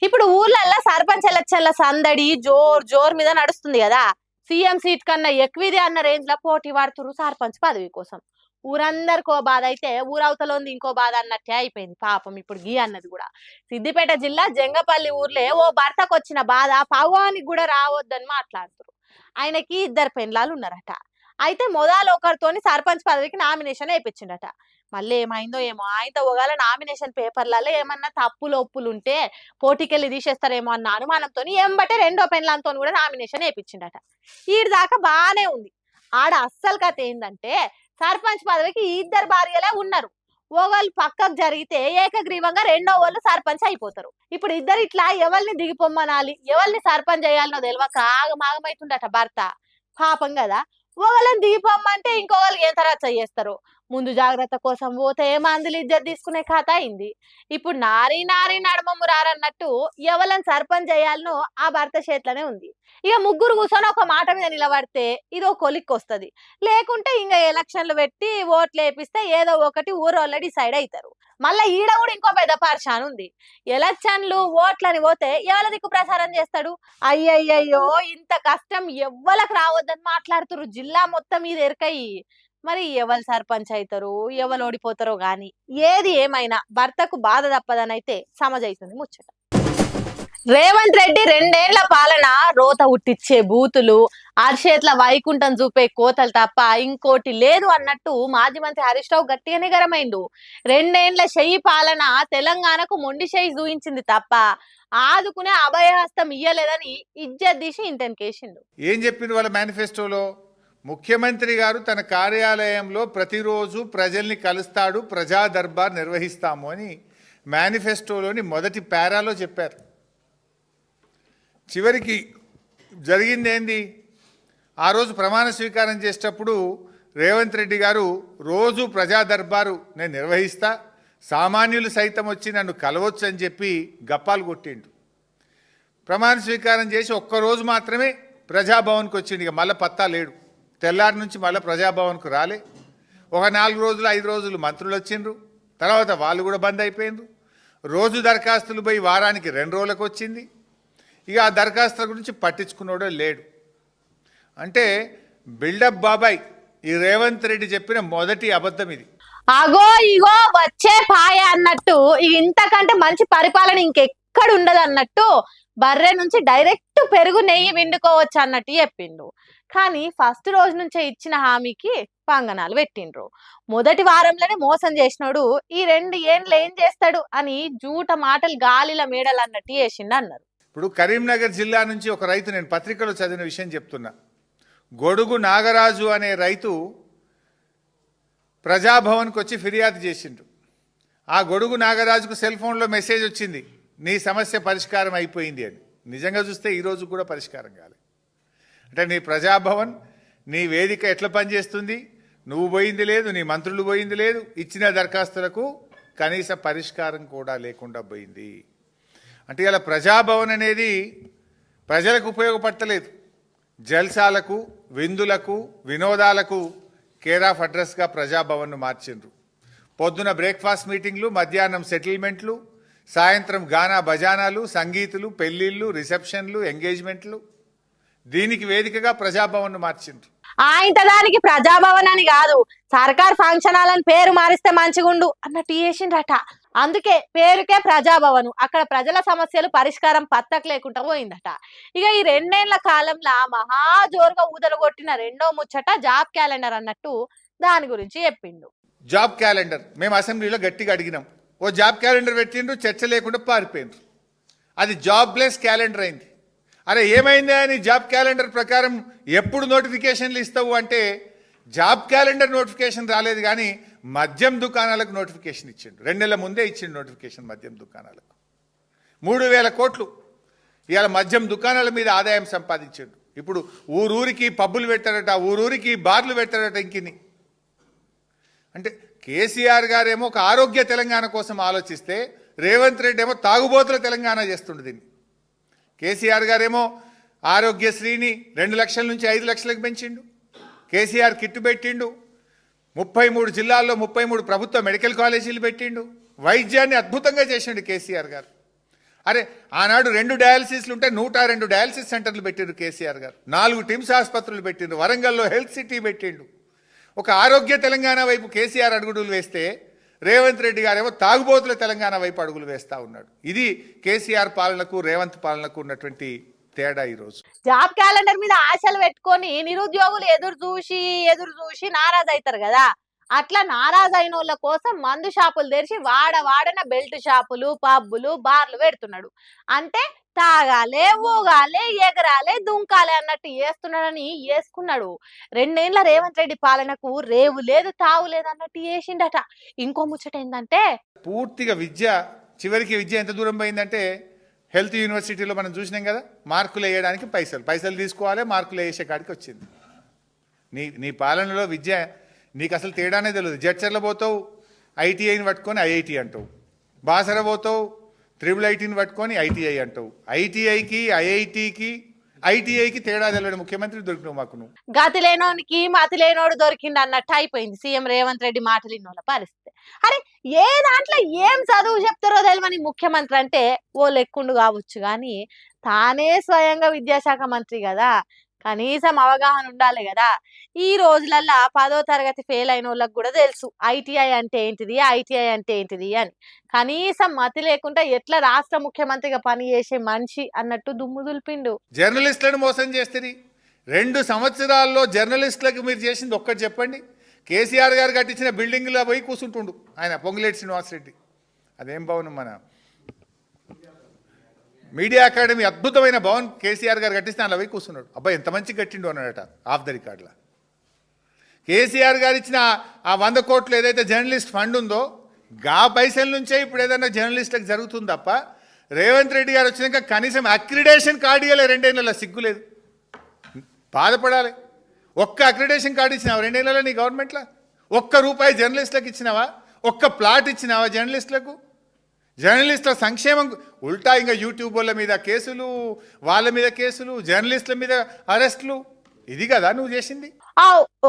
ఇప్పుడు ఊర్లల్లో సర్పంచ్ ఎలక్షన్ల సందడి జోర్ జోర్ మీద నడుస్తుంది కదా. సీఎం సీట్ కన్నా ఎక్కువది అన్న రేంజ్ లో పోటీ పడుతురు సర్పంచ్ పదవి కోసం. ఊరందరికో బాధ అయితే ఊరవతలోంది ఇంకో బాధ అన్నట్టే అయిపోయింది పాపం. ఇప్పుడు గీ అన్నది కూడా సిద్దిపేట జిల్లా జంగపల్లి ఊర్లే ఓ భర్తకు వచ్చిన బాధ పవానికి కూడా రావద్దని మాట్లాడుతురు. ఆయనకి ఇద్దరు పెండ్లాలు ఉన్నారట. అయితే మొదలు ఒకరితోని సర్పంచ్ పదవికి నామినేషన్ వేయించిండట. మళ్ళీ ఏమైందో ఏమో, ఆయనతో ఒకవేళ నామినేషన్ పేపర్లలో ఏమన్నా తప్పులు ఒప్పులు ఉంటే పోటీకెళ్ళి తీసేస్తారేమో అన్న అనుమానంతో ఎంబటే రెండో పెన్లాంతో కూడా నామినేషన్ వేయించిండట. ఈడి దాకా బానే ఉంది. ఆడ అస్సలు కథ ఏంటంటే సర్పంచ్ పదవికి ఇద్దరు భార్యలే ఉన్నారు. ఒకళ్ళు పక్కకు జరిగితే ఏకగ్రీవంగా రెండో వాళ్ళు సర్పంచ్ అయిపోతారు. ఇప్పుడు ఇద్దరు ఇట్లా ఎవరిని దిగిపోమ్మనాలి, ఎవరిని సర్పంచ్ చేయాలనో తెలియక ఆగమాగమైతుండట భర్త. పాపం కదా. ఒకళ్ళని దిగిపోమ్మంటే ఇంకొకరికి ఏం తర్వాత చేస్తారు. ముందు జాగ్రత్త కోసం పోతే మందులు ఇజ్జత్ తీసుకునే కథ అయింది. ఇప్పుడు నారీ నారీ నడమము రారన్నట్టు ఎవరిని సర్పంచ్ చేయాలనో ఆ భర్త చేతిలోనే ఉంది. ఇక ముగ్గురు కూర్చొని ఒక మాట మీద నిలబడితే ఇదో కొలిక్కి వస్తుంది. లేకుంటే ఇంకా ఎలక్షన్లు పెట్టి ఓట్లు వేపిస్తే ఏదో ఒకటి ఊరోళ్ళ డిసైడ్ అవుతారు. మళ్ళీ ఈడ కూడా ఇంకో పెద్ద పరిశాన్ ఉంది. ఎలక్షన్లు ఓట్లని పోతే ఎవరి దిక్కు ప్రచారం చేస్తాడు. అయ్యయ్యో ఇంత కష్టం ఎవ్వలకు రావద్దని మాట్లాడుతురు జిల్లా మొత్తం మీద ఎరకయి. మరి ఎవరు సర్పంచ్ అవుతారు, ఎవరు ఓడిపోతారో గాని ఏది ఏమైనా భర్తకు బాధ తప్పదని అయితే సమజైతుంది ముచ్చట. రేవంత్ రెడ్డి రెండేళ్ల పాలన రోత ఉట్టిచ్చే బూతులు, అరిచేట్ల వైకుంఠం చూపే కోతలు తప్ప ఇంకోటి లేదు అన్నట్టు మాజీ మంత్రి హరీష్ రావు గట్టిగానే గరమైండు. రెండేళ్ల చెయ్యి పాలన తెలంగాణకు మొండి చెయ్యి చూయించింది తప్ప ఆదుకునే అభయహస్తం ఇయ్యలేదని ఇజ్జత్ తీసి ఇంటెన్కేసిండు. ఏం చెప్పింది వాళ్ళ మేనిఫెస్టోలో? ముఖ్యమంత్రి గారు తన కార్యాలయంలో ప్రతిరోజు ప్రజల్ని కలుస్తాడు, ప్రజా దర్బార్ నిర్వహిస్తాము అని మేనిఫెస్టోలోని మొదటి పారాలో చెప్పారు. చివరికి జరిగింది ఏంది? ఆ రోజు ప్రమాణ స్వీకారం చేసేటప్పుడు రేవంత్ రెడ్డి గారు రోజు ప్రజా దర్బారు నేను నిర్వహిస్తా, సామాన్యులు సైతం వచ్చి నన్ను కలవచ్చు అని చెప్పి గప్పాలు కొట్టిండు. ప్రమాణ స్వీకారం చేసి ఒక్కరోజు మాత్రమే ప్రజాభవన్కి వచ్చిండు. ఇక మళ్ళీ పత్తా లేడు. తెల్లారి నుంచి మళ్ళీ ప్రజాభవన్కు రాలే. ఒక 4 రోజులు 5 రోజులు మంత్రులు వచ్చిండ్రు, తర్వాత వాళ్ళు కూడా బంద్ అయిపోయిండ్రు. రోజు దరఖాస్తులు పోయి వారానికి 2 రోజులకు వచ్చింది. ఇక ఆ దరఖాస్తుల గురించి పట్టించుకున్నాడో లేడు. అంటే బిల్డప్ బాబాయ్ ఈ రేవంత్ రెడ్డి చెప్పిన మొదటి అబద్ధం ఇది. అగో ఇగో వచ్చే పాయ అన్నట్టు ఇంతకంటే మంచి పరిపాలన ఇంకెక్కడ ఉండదు అన్నట్టు బర్రె నుంచి డైరెక్ట్ పెరుగు నెయ్యి విండుకోవచ్చు అన్నట్టు చెప్పిండు. కానీ ఫస్ట్ రోజు నుంచే ఇచ్చిన హామీకి పంగనాలు పెట్టిండ్రు. మొదటి వారంలోనే మోసం చేసినాడు, ఈ 2 ఏండ్లు ఏం చేస్తాడు అని జూట మాటలు గాలిల మేడలు అన్నట్టు చేసిండు అన్నారు. ఇప్పుడు కరీంనగర్ జిల్లా నుంచి ఒక రైతు, నేను పత్రికలో చదివిన విషయం చెప్తున్నా. గొడుగు నాగరాజు అనే రైతు ప్రజాభవన్కి వచ్చి ఫిర్యాదు చేసిండు. ఆ గొడుగు నాగరాజుకు సెల్ ఫోన్లో మెసేజ్ వచ్చింది, నీ సమస్య పరిష్కారం అయిపోయింది అని. నిజంగా చూస్తే ఈరోజు కూడా పరిష్కారం కాలేదు. అంటే నీ ప్రజాభవన్, నీ వేదిక ఎట్లా పనిచేస్తుంది? నువ్వు పోయింది లేదు, నీ మంత్రులు పోయింది లేదు, ఇచ్చిన దరఖాస్తులకు కనీస పరిష్కారం కూడా లేకుండా పోయింది. అంటే ఇలా ప్రజాభవన్ అనేది ప్రజలకు ఉపయోగపడతలేదు. జల్సాలకు, విందులకు, వినోదాలకు కేర్ ఆఫ్ అడ్రస్గా ప్రజాభవన్ను మార్చిండ్రు. పొద్దున బ్రేక్ఫాస్ట్ మీటింగ్లు, మధ్యాహ్నం సెటిల్మెంట్లు, సాయంత్రం గానా బజానాలు, సంగీతులు, పెళ్లిళ్ళు, రిసెప్షన్లు, ఎంగేజ్మెంట్లు, దీనికి వేదికగా ప్రజాభవన్ను మార్చిండ్రు. ఆయన దానికి ప్రజాభవన్ అని కాదు, సర్కార్ ఫంక్షన్ హాల్ అని పేరు మారిస్తే మంచిగుండు అన్నట్టు చేసిండ్రట. అందుకే పేరుకే ప్రజాభవన్. అక్కడ ప్రజల సమస్యలు పరిష్కారం పత్తకు లేకుండా పోయిందట. ఇక ఈ 2 ఏళ్ల కాలంలో మహా జోరుగా ఊదరగొట్టిన రెండో ముచ్చట జాబ్ క్యాలెండర్ అన్నట్టు దాని గురించి చెప్పిండు. జాబ్ క్యాలెండర్ మేము అసెంబ్లీలో గట్టిగా అడిగినాం. ఓ జాబ్ క్యాలెండర్ పెట్టిండ్రు, చర్చ లేకుండా పారిపోయిండ్రు. అది జాబ్లెస్ క్యాలెండర్ అయింది. అరే ఏమైంది అని జాబ్ క్యాలెండర్ ప్రకారం ఎప్పుడు నోటిఫికేషన్లు ఇస్తావు అంటే జాబ్ క్యాలెండర్ నోటిఫికేషన్ రాలేదు, కానీ మద్యం దుకాణాలకు నోటిఫికేషన్ ఇచ్చిండు. 2 నెలల ముందే ఇచ్చిండు నోటిఫికేషన్ మద్యం దుకాణాలకు. 3,000 కోట్లు ఇవాళ మద్యం దుకాణాల మీద ఆదాయం సంపాదించాడు. ఇప్పుడు ఊరూరికి పబ్బులు పెట్టారట, ఊరూరికి బార్లు పెట్టారట. ఇంకిని అంటే కేసీఆర్ గారేమో ఒక ఆరోగ్య తెలంగాణ కోసం ఆలోచిస్తే రేవంత్ రెడ్డి ఏమో తాగుబోతుల తెలంగాణ చేస్తుండే దీన్ని. కేసీఆర్ గారేమో ఆరోగ్యశ్రీని 2 లక్షల నుంచి 5 లక్షలకు పెంచిండు. కేసీఆర్ కిట్టు పెట్టిండు. 33 జిల్లాల్లో 33 ప్రభుత్వ మెడికల్ కాలేజీలు పెట్టిండు. వైద్యాన్ని అద్భుతంగా చేసిండు కేసీఆర్ గారు. అరే ఆనాడు 2 డయాలసిస్లు ఉంటే 102 డయాలసిస్ సెంటర్లు పెట్టిండ్రు కేసీఆర్ గారు, 4 టిమ్స్ ఆసుపత్రులు పెట్టిండ్రు, వరంగల్లో హెల్త్ సిటీ పెట్టిండు. ఒక ఆరోగ్య తెలంగాణ వైపు కేసీఆర్ అడుగులు వేస్తే రేవంత్ రెడ్డి గారేమో తాగుబోతుల తెలంగాణ వైపు అడుగులు వేస్తా ఉన్నాడు. ఇది కేసీఆర్ పాలనకు రేవంత్ పాలనకు ఉన్నటువంటి తేడా. ఈరోజు జాబ్ క్యాలెండర్ మీద ఆశలు పెట్టుకొని నిరుద్యోగులు ఎదురు చూసి నారాజ్ అవుతారు కదా, అట్లా నారాజ్ అయిన వాళ్ళ కోసం మందు షాపులు తెరిచి వాడన బెల్ట్ షాపులు, పబ్బులు, బార్లు పెడుతున్నాడు. అంటే తాగాలే, ఊగాలే, ఎగరాలే, దుంకాలే అన్నట్టు వేస్తున్నాడని వేసుకున్నాడు. 2 ఏళ్ల రేవంత్ రెడ్డి పాలనకు రేవు లేదు, తావు లేదు అన్నట్టు వేసిండట. ఇంకో ముచ్చట ఏంటంటే పూర్తిగా చివరికి విద్య ఎంత దూరం పోయిందంటే హెల్త్ యూనివర్సిటీలో మనం చూసినాం కదా, మార్కులు వేయడానికి పైసలు తీసుకోవాలి, మార్కులు వేసే కాడికి వచ్చింది. నీ పాలనలో విద్య నీకు అసలు తేడానే తెలియదు. జడ్చర్ల పోతావు ఐటీఐని పట్టుకొని ఐఐటి అంటావు, బాసర పోతావు IIITని పట్టుకొని ఐటీఐ అంటావు. ఐటీఐకి తేడా తెలియడు ముఖ్యమంత్రి దొరికినావు మాకు నువ్వు. గతి లేనోనికి మతి లేనోడు దొరికింది అన్నట్టు అయిపోయింది సీఎం రేవంత్ రెడ్డి మాటలు ఇన్నోళ్ళ పరిస్థితి. అరే ఏ దాంట్లో ఏం చదువు చెప్తారో తెలియని ముఖ్యమంత్రి అంటే ఓ లెక్కుండు కావచ్చు, కానీ తానే స్వయంగా విద్యాశాఖ మంత్రి కదా, కనీసం అవగాహన ఉండాలి కదా. ఈ రోజులల్లా 10వ తరగతి ఫెయిల్ అయిన వాళ్ళకి కూడా తెలుసు ఐటీఐ అంటే ఏంటిది అని. కనీసం మతి లేకుండా ఎట్లా రాష్ట్ర ముఖ్యమంత్రిగా పని చేసే మనిషి అన్నట్టు దుమ్ము దులిపిండు. జర్నలిస్టులను మోసం చేస్తుంది. 2 సంవత్సరాల్లో జర్నలిస్టులకు మీరు చేసింది ఒక్కటి చెప్పండి. కేసీఆర్ గారు కట్టించిన బిల్డింగ్లో పోయి కూర్చుంటుండు ఆయన, పొంగులేటి శ్రీనివాసరెడ్డి. అదేం భవనం, మన మీడియా అకాడమీ అద్భుతమైన భవన్ కేసీఆర్ గారు కట్టిస్తే అలా పోయి కూర్చున్నాడు. అబ్బాయి ఎంత మంచి కట్టిండు అన్నాడట ఆఫ్ ద రికార్డులో. కేసీఆర్ గారు ఇచ్చిన ఆ 100 కోట్లు ఏదైతే జర్నలిస్ట్ ఫండ్ ఉందో గా పైసల నుంచే ఇప్పుడు ఏదైనా జర్నలిస్టులకు జరుగుతుంది తప్ప, రేవంత్ రెడ్డి గారు వచ్చినాక కనీసం అక్రిడేషన్ కార్డు ఇవ్వలే 2 ఏళ్ళలో. సిగ్గులేదు, బాధపడాలి. ఒక్క అక్రిడేషన్ కార్డు ఇచ్చినావా 2 ఏళ్ళలో నీ గవర్నమెంట్లో? ₹1 జర్నలిస్టులకు ఇచ్చినావా? ఒక్క ప్లాట్ ఇచ్చినావా జర్నలిస్టులకు? జర్నలిస్టుల సంక్షేమం ఉల్టా ఇంకా యూట్యూబ్ వాళ్ళ మీద కేసులు, వాళ్ళ మీద కేసులు, జర్నలిస్టుల మీద అరెస్టులు. ఇది కదా నువ్వు చేసింది.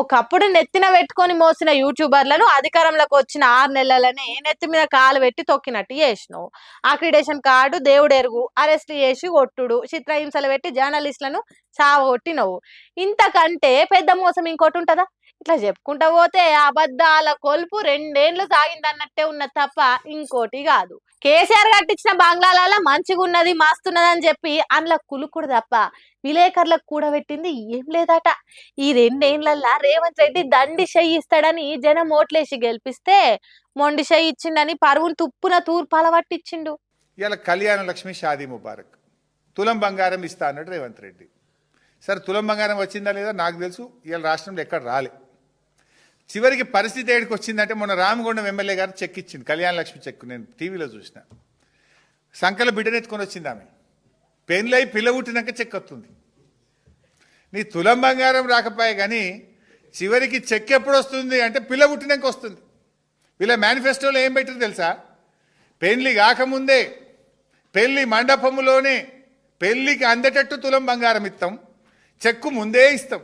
ఒకప్పుడు నెత్తిన పెట్టుకొని మోసిన యూట్యూబర్లను అధికారంలోకి వచ్చిన 6 నెలలనే నెత్తి మీద కాలు పెట్టి తొక్కినట్టు చేసినావు. అక్రిడేషన్ కార్డు దేవుడెరుగు, అరెస్ట్ చేసి కొట్టుడు, చిత్రహింసలు పెట్టి జర్నలిస్టులను చావగొట్టినవు. ఇంతకంటే పెద్ద మోసం ఇంకోటి ఉంటుందా? ఇట్లా చెప్పుకుంటా పోతే అబద్ధాల కొలుపు 2 ఏళ్లు సాగిందన్నట్టే ఉన్నది తప్ప ఇంకోటి కాదు. కేసీఆర్ కట్టించిన బంగ్లాల మంచిగా ఉన్నది, మస్తున్నది అని చెప్పి అందులో కులుకుడు తప్ప విలేకరులకు కూడబెట్టింది ఏం లేదట. ఈ 2 ఏళ్లల్లా రేవంత్ రెడ్డి దండి షెయ్యి ఇస్తాడని జనం ఓట్లేసి గెలిపిస్తే మొండి షెయ్యి ఇచ్చిండని పరువును తుప్పున తూర్పాల పట్టించిండు. ఇలా కళ్యాణ లక్ష్మి షాదీ ముబారక్, తులం బంగారం ఇస్తా అన్నాడు రేవంత్ రెడ్డి. సరే తులం బంగారం వచ్చిందా లేదా నాకు తెలుసు, ఇలా రాష్ట్రంలో ఎక్కడ రాలే. చివరికి పరిస్థితి ఏడికి వచ్చిందంటే మొన్న రామగుండం ఎమ్మెల్యే గారు చెక్ ఇచ్చింది, కళ్యాణ లక్ష్మి చెక్. నేను టీవీలో చూసిన, సంకల బిడ్డనెత్తుకొని వచ్చింది ఆమె. పెళ్ళై పిల్ల పుట్టినాక చెక్ వస్తుంది. నీ తులం బంగారం రాకపోయే కానీ చివరికి చెక్ ఎప్పుడు వస్తుంది అంటే పిల్ల పుట్టినాక వస్తుంది. వీళ్ళ మేనిఫెస్టోలో ఏం పెట్టారు తెలుసా? పెళ్లి కాకముందే పెళ్లి మండపములోనే పెళ్లికి అందేటట్టు తులం బంగారం ఇస్తాం, చెక్కు ముందే ఇస్తాం.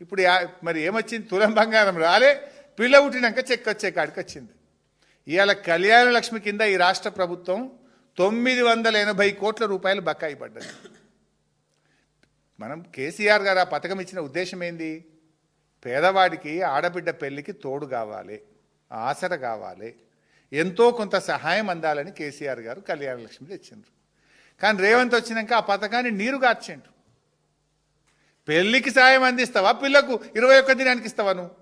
ఇప్పుడు మరి ఏమొచ్చింది? తులం బంగారం రాలే, పిల్ల పుట్టినాక చెక్ వచ్చే కాడికి వచ్చింది. ఇవాళ కళ్యాణ లక్ష్మి కింద ఈ రాష్ట్ర ప్రభుత్వం 980 కోట్ల రూపాయలు బకాయి పడ్డది. మనం కేసీఆర్ గారు ఆ పథకం ఇచ్చిన ఉద్దేశం ఏంది? పేదవాడికి ఆడబిడ్డ పెళ్లికి తోడు కావాలి, ఆసర కావాలి, ఎంతో కొంత సహాయం అందాలని కేసీఆర్ గారు కళ్యాణ లక్ష్మి తెచ్చిండ్రు. కానీ రేవంత్ వచ్చినాక ఆ పథకాన్ని నీరు గార్చిండ్రు. పెళ్లికి సాయం అందిస్తావా, పిల్లకు 21 దినానికి ఇస్తావా నువ్వు?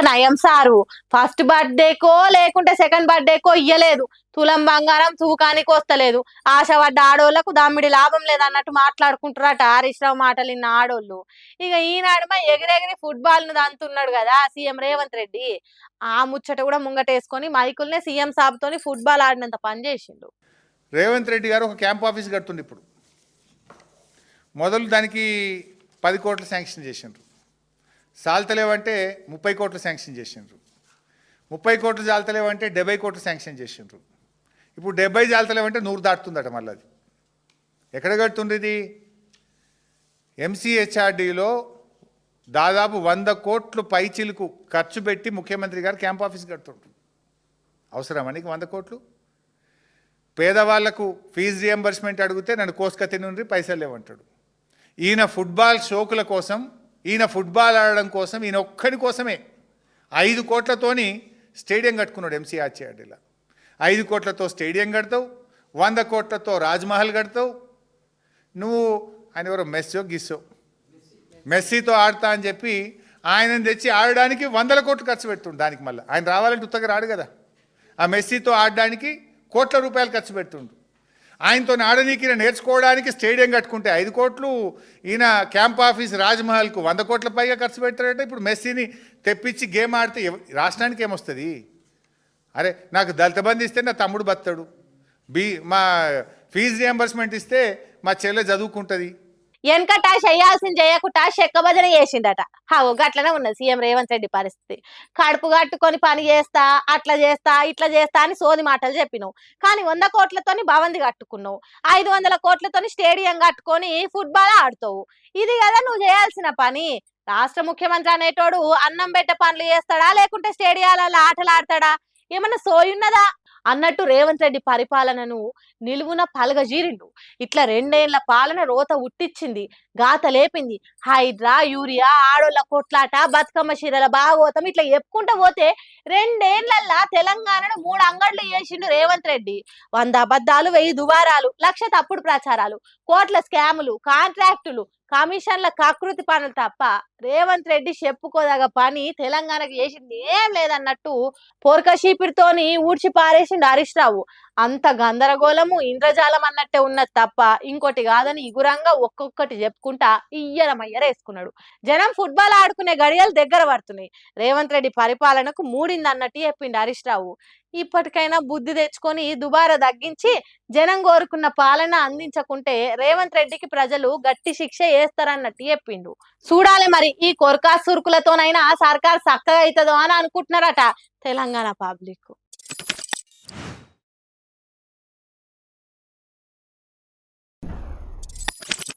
నయం సారు ఫస్ట్ బర్త్డేకో లేకుంటే సెకండ్ బర్త్డేకో ఇయ్యలేదు, తులం బంగారం తూకానికి వస్తలేదు, ఆశపడ్డ ఆడోళ్లకు దమ్మిడి లాభం లేదన్నట్టు మాట్లాడుకుంటారట హరీష్ రావు మాటలు ఇన్న ఆడోళ్ళు. ఇక ఈనాడుమ ఎగిరెగిరి ఫుట్బాల్ ను దంతున్నాడు కదా సీఎం రేవంత్ రెడ్డి. ఆ ముచ్చట కూడా ముంగటేసుకొని మైకుల్నే సీఎం సాబ్తోని ఫుట్బాల్ ఆడినంత పని చేసిండు. రేవంత్ రెడ్డి గారు ఒక క్యాంప్ ఆఫీస్ కడుతుండే. ఇప్పుడు మొదలు దానికి 10 కోట్లు శాంక్షన్ చేసిండ్రు. సాల్తలేవంటే 30 కోట్లు శాంక్షన్ చేసిండ్రు. 30 కోట్లు జాలతలేవంటే 70 కోట్లు శాంక్షన్ చేసిండ్రు. ఇప్పుడు 70 జాలతలేవంటే 100 దాటుతుందట. మళ్ళీ అది ఎక్కడ కడుతుండ్రు? ఇది MCHRDలో దాదాపు 100 కోట్లు పైచిలకు ఖర్చు పెట్టి ముఖ్యమంత్రి గారు క్యాంప్ ఆఫీస్ కడుతుండ్రు. అవసరమా నీకు 100 కోట్లు? పేదవాళ్లకు ఫీజు రియంబర్స్మెంట్ అడిగితే నన్ను కోసుకత్తి నుండి పైసలు లేవంటాడు. ఈయన ఫుట్బాల్ షోకుల కోసం, ఈయన ఫుట్బాల్ ఆడడం కోసం, ఈయన ఒక్కడి కోసమే 5 కోట్లతోని స్టేడియం కట్టుకున్నాడు ఎంసీఆర్టీఆర్డీలో. 5 కోట్లతో స్టేడియం కడతావు, 100 కోట్లతో రాజ్మహల్ కడతావు. నువ్వు ఆయన ఎవరో మెస్సీతో ఆడతా అని చెప్పి ఆయనను తెచ్చి ఆడడానికి 100 కోట్లు ఖర్చు పెడుతుండు. దానికి మళ్ళీ ఆయన రావాలంటే ఉత్తగా రాడు కదా. ఆ మెస్సీతో ఆడడానికి కోట్ల రూపాయలు ఖర్చు పెడుతుండు. ఆయనతో ఆడనీకి నేర్చుకోవడానికి స్టేడియం కట్టుకుంటే 5 కోట్లు, ఈయన క్యాంప్ ఆఫీస్ రాజ్మహల్కు 100 కోట్ల పైగా ఖర్చు పెట్టారంటే ఇప్పుడు మెస్సీని తెప్పించి గేమ్ ఆడితే రాష్ట్రానికి ఏమొస్తుంది? అరే నాకు దళిత బంధు ఇస్తే నా తమ్ముడు బతాడు, మా ఫీజు రియంబర్స్మెంట్ ఇస్తే మా చెల్లె చదువుకుంటుంది. వెనకట చేయాల్సింది చేయకుండా చెక్క భజన చేసిండట. గట్లనే ఉన్నది సీఎం రేవంత్ రెడ్డి పరిస్థితి. కడుపు కట్టుకొని పని చేస్తా, అట్లా చేస్తా, ఇట్లా చేస్తా అని సోది మాటలు చెప్పినావు. కానీ 100 కోట్లతోని భవంతి కట్టుకున్నావు, 500 కోట్లతోని స్టేడియం కట్టుకొని ఫుట్బాల్ ఆడుతావు. ఇది కదా నువ్వు చేయాల్సిన పని. రాష్ట్ర ముఖ్యమంత్రి అనేటోడు అన్నం పెట్టే పనులు చేస్తాడా, లేకుంటే స్టేడియాలలో ఆటలు ఆడతాడా? ఏమన్నా సోయున్నదా అన్నట్టు రేవంత్ రెడ్డి పరిపాలనను నిలువున పలగజీరిండు. ఇట్లా 2 ఏళ్ల పాలన రోత ఉట్టించింది, గాత లేపింది. హైడ్రా, యూరియా, ఆడోళ్ళ కొట్లాట, బతుకమ్మ చీరల భాగోతం ఇట్లా చెప్పుకుంటూ పోతే 2 ఏళ్లల్లా తెలంగాణను 3 అంగడ్లు చేసిండు రేవంత్ రెడ్డి. 100 అబద్ధాలు, 1000 దుబారాలు, 1,00,000 తప్పుడు ప్రచారాలు, కోట్ల స్కాములు, కాంట్రాక్టులు, కమిషన్ల కకృతి పనులు తప్ప రేవంత్ రెడ్డి చెప్పుకోదగ పని తెలంగాణకు చేసింది ఏం లేదన్నట్టు పోర్కషీపిరితోని ఊడ్చి పారేసిండు హరీష్ రావు. అంత గందరగోళము, ఇంద్రజాలం అన్నట్టే ఉన్నది తప్ప ఇంకోటి కాదని ఇగురంగా ఒక్కొక్కటి చెప్పుకుంటా ఇయ్యరమయ్యరేసుకున్నాడు. జనం ఫుట్బాల్ ఆడుకునే గడియలు దగ్గర పడుతున్నాయి. రేవంత్ రెడ్డి పరిపాలనకు మూడింది అన్నట్టు చెప్పిండు హరీష్ రావు. ఇప్పటికైనా బుద్ధి తెచ్చుకొని దుబారా తగ్గించి జనం కోరుకున్న పాలన అందించకుంటే రేవంత్ రెడ్డికి ప్రజలు గట్టి శిక్ష వేస్తారన్నట్టు చెప్పిండు. చూడాలి మరి ఈ కొరకా సురుకులతోనైనా సర్కార్ చక్కగా అవుతుందో అని అనుకుంటున్నారట తెలంగాణ పబ్లిక్.